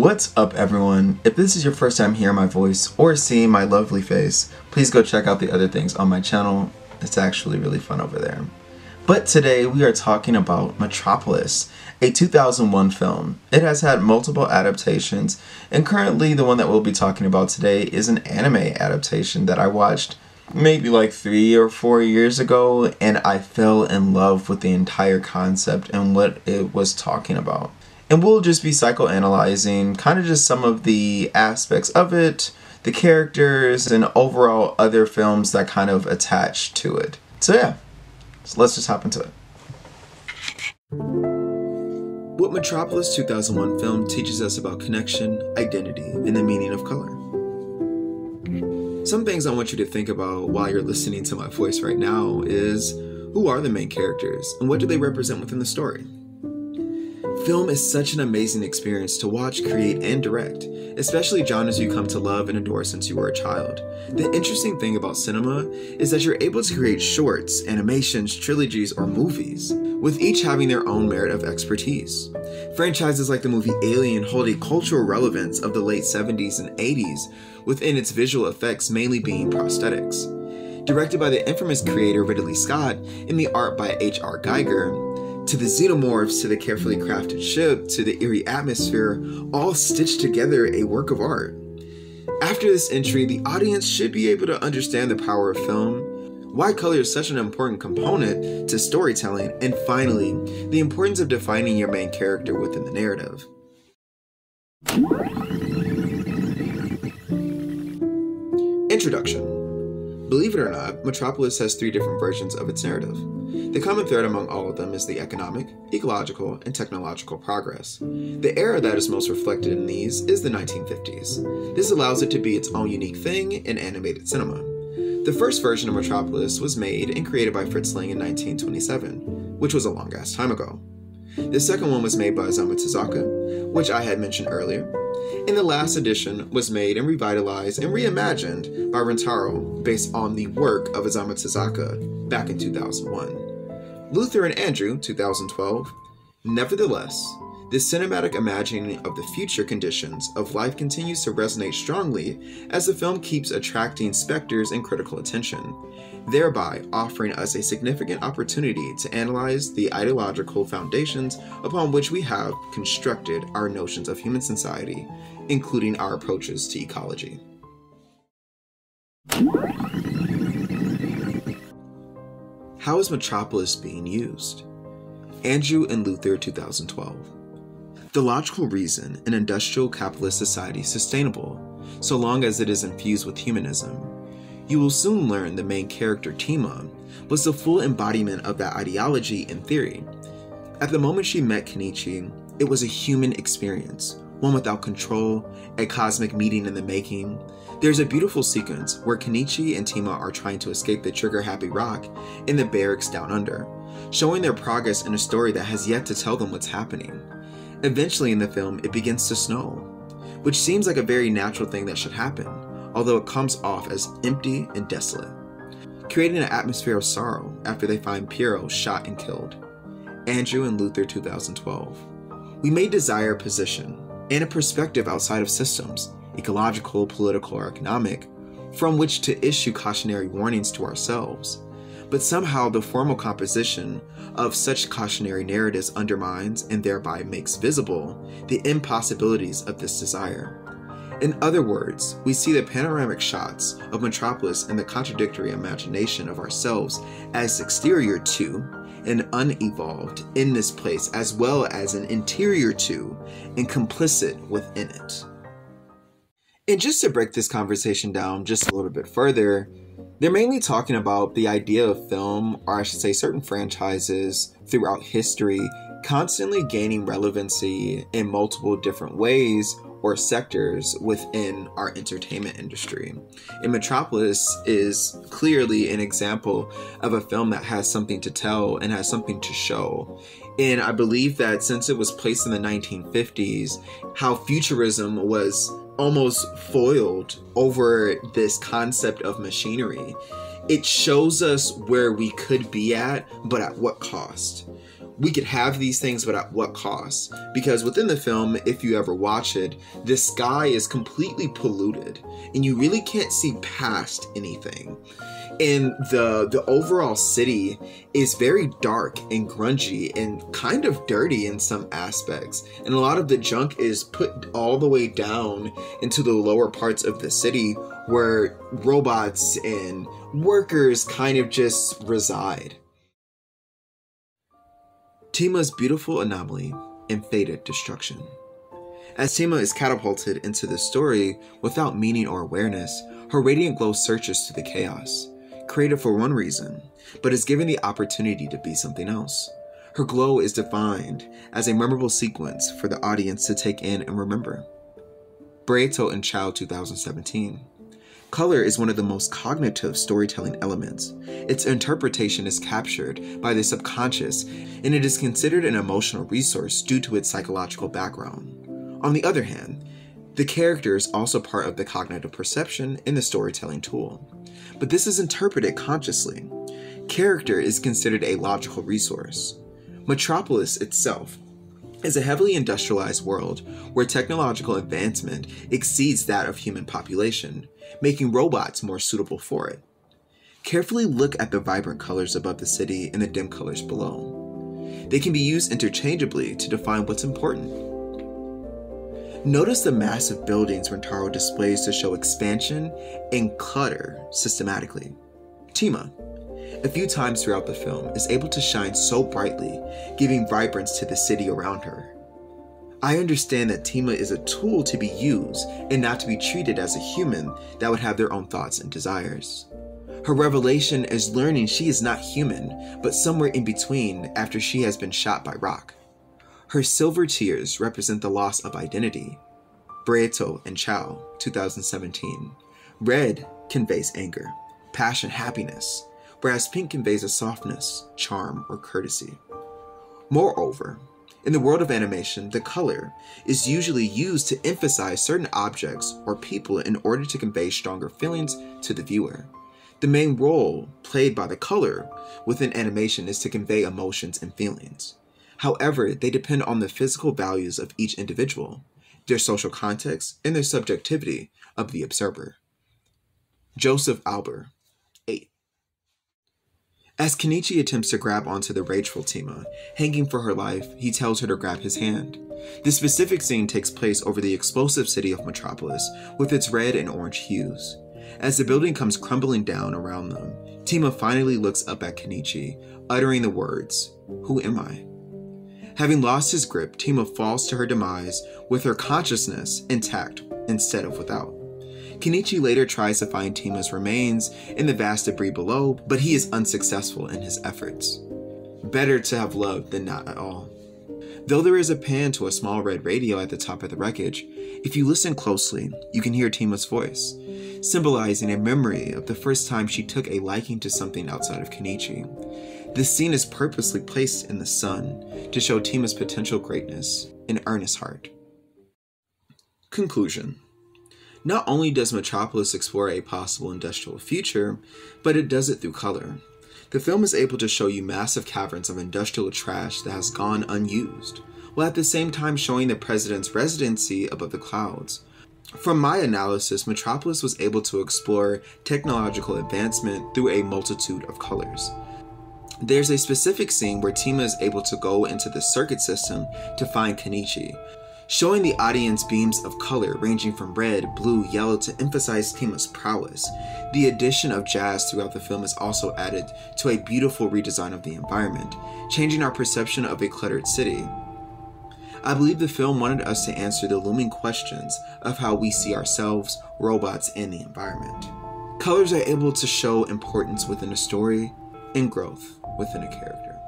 What's up, everyone? If this is your first time hearing my voice or seeing my lovely face, please go check out the other things on my channel. It's actually really fun over there. But today we are talking about Metropolis, a 2001 film. It has had multiple adaptations, and currently the one that we'll be talking about today is an anime adaptation that I watched maybe like 3 or 4 years ago, and I fell in love with the entire concept and what it was talking about. And we'll just be psychoanalyzing kind of just some of the aspects of it, the characters, and overall other films that kind of attach to it. So yeah, so let's just hop into it. What Metropolis 2001 film teaches us about connection, identity, and the meaning of color. Some things I want you to think about while you're listening to my voice right now is, who are the main characters and what do they represent within the story? Film is such an amazing experience to watch, create, and direct, especially genres you come to love and adore since you were a child. The interesting thing about cinema is that you're able to create shorts, animations, trilogies, or movies, with each having their own merit of expertise. Franchises like the movie Alien hold a cultural relevance of the late 70s and 80s, within its visual effects mainly being prosthetics. Directed by the infamous creator Ridley Scott and the art by H.R. Giger, to the xenomorphs, to the carefully crafted ship, to the eerie atmosphere, all stitched together a work of art. After this entry, the audience should be able to understand the power of film, why color is such an important component to storytelling, and finally, the importance of defining your main character within the narrative. Introduction. Believe it or not, Metropolis has 3 different versions of its narrative. The common thread among all of them is the economic, ecological, and technological progress. The era that is most reflected in these is the 1950s. This allows it to be its own unique thing in animated cinema. The first version of Metropolis was made and created by Fritz Lang in 1927, which was a long-ass time ago. The second one was made by Osamu Tezuka, which I had mentioned earlier, and the last edition was made and revitalized and reimagined by Rentaro based on the work of Osamu Tezuka back in 2001. Luther and Andrew, 2012. Nevertheless, this cinematic imagining of the future conditions of life continues to resonate strongly as the film keeps attracting spectators and critical attention, thereby offering us a significant opportunity to analyze the ideological foundations upon which we have constructed our notions of human society, including our approaches to ecology. How is Metropolis being used? Andrew and Luther, 2012. The logical reason an industrial capitalist society is sustainable, so long as it is infused with humanism. You will soon learn the main character, Tima, was the full embodiment of that ideology in theory. At the moment she met Kenichi, it was a human experience, one without control, a cosmic meeting in the making. There's a beautiful sequence where Kenichi and Tima are trying to escape the trigger-happy rock in the barracks down under, showing their progress in a story that has yet to tell them what's happening. Eventually in the film, it begins to snow, which seems like a very natural thing that should happen, although it comes off as empty and desolate, creating an atmosphere of sorrow after they find Piero shot and killed. Andrew and Luther, 2012. We may desire a position and a perspective outside of systems, ecological, political, or economic, from which to issue cautionary warnings to ourselves. But somehow the formal composition of such cautionary narratives undermines and thereby makes visible the impossibilities of this desire. In other words, we see the panoramic shots of Metropolis and the contradictory imagination of ourselves as exterior to and unevolved in this place, as well as an interior to and complicit within it. And just to break this conversation down just a little bit further, they're mainly talking about the idea of film, or I should say certain franchises throughout history, constantly gaining relevancy in multiple different ways or sectors within our entertainment industry. And Metropolis is clearly an example of a film that has something to tell and has something to show. And I believe that since it was placed in the 1950s, how futurism was almost foiled over this concept of machinery. It shows us where we could be at, but at what cost. we could have these things, but at what cost? Because within the film, if you ever watch it, the sky is completely polluted and you really can't see past anything. And the overall city is very dark and grungy and kind of dirty in some aspects. And a lot of the junk is put all the way down into the lower parts of the city where robots and workers kind of just reside. Tima's beautiful anomaly and fated destruction. As Tima is catapulted into the story without meaning or awareness, her radiant glow searches through the chaos, created for one reason, but is given the opportunity to be something else. Her glow is defined as a memorable sequence for the audience to take in and remember. Brereton and Chow 2017. Color is one of the most cognitive storytelling elements. Its interpretation is captured by the subconscious, and it is considered an emotional resource due to its psychological background. On the other hand, the character is also part of the cognitive perception in the storytelling tool. But this is interpreted consciously. Character is considered a logical resource. Metropolis itself is a heavily industrialized world where technological advancement exceeds that of human population, making robots more suitable for it. Carefully look at the vibrant colors above the city and the dim colors below. They can be used interchangeably to define what's important. Notice the massive buildings Rentaro displays to show expansion and clutter systematically. Tima, a few times throughout the film, is able to shine so brightly, giving vibrance to the city around her. I understand that Tima is a tool to be used and not to be treated as a human that would have their own thoughts and desires. Her revelation is learning she is not human, but somewhere in between after she has been shot by Rock. Her silver tears represent the loss of identity. Brereton and Chow, 2017. Red conveys anger, passion, happiness, whereas pink conveys a softness, charm, or courtesy. Moreover, in the world of animation, the color is usually used to emphasize certain objects or people in order to convey stronger feelings to the viewer. The main role played by the color within animation is to convey emotions and feelings. However, they depend on the physical values of each individual, their social context, and their subjectivity of the observer. Joseph Albert, 8. As Kenichi attempts to grab onto the rageful Tima, hanging for her life, he tells her to grab his hand. This specific scene takes place over the explosive city of Metropolis, with its red and orange hues. As the building comes crumbling down around them, Tima finally looks up at Kenichi, uttering the words, "Who am I?" Having lost his grip, Tima falls to her demise with her consciousness intact instead of without. Kenichi later tries to find Tima's remains in the vast debris below, but he is unsuccessful in his efforts. Better to have loved than not at all. Though there is a pan to a small red radio at the top of the wreckage, if you listen closely, you can hear Tima's voice, symbolizing a memory of the first time she took a liking to something outside of Kenichi. This scene is purposely placed in the sun to show Tima's potential greatness and earnest heart. Conclusion. Not only does Metropolis explore a possible industrial future, but it does it through color. The film is able to show you massive caverns of industrial trash that has gone unused, while at the same time showing the president's residency above the clouds. From my analysis, Metropolis was able to explore technological advancement through a multitude of colors. There's a specific scene where Tima is able to go into the circuit system to find Kenichi, showing the audience beams of color ranging from red, blue, yellow to emphasize Tima's prowess. The addition of jazz throughout the film is also added to a beautiful redesign of the environment, changing our perception of a cluttered city. I believe the film wanted us to answer the looming questions of how we see ourselves, robots, and the environment. Colors are able to show importance within a story and growth within a character.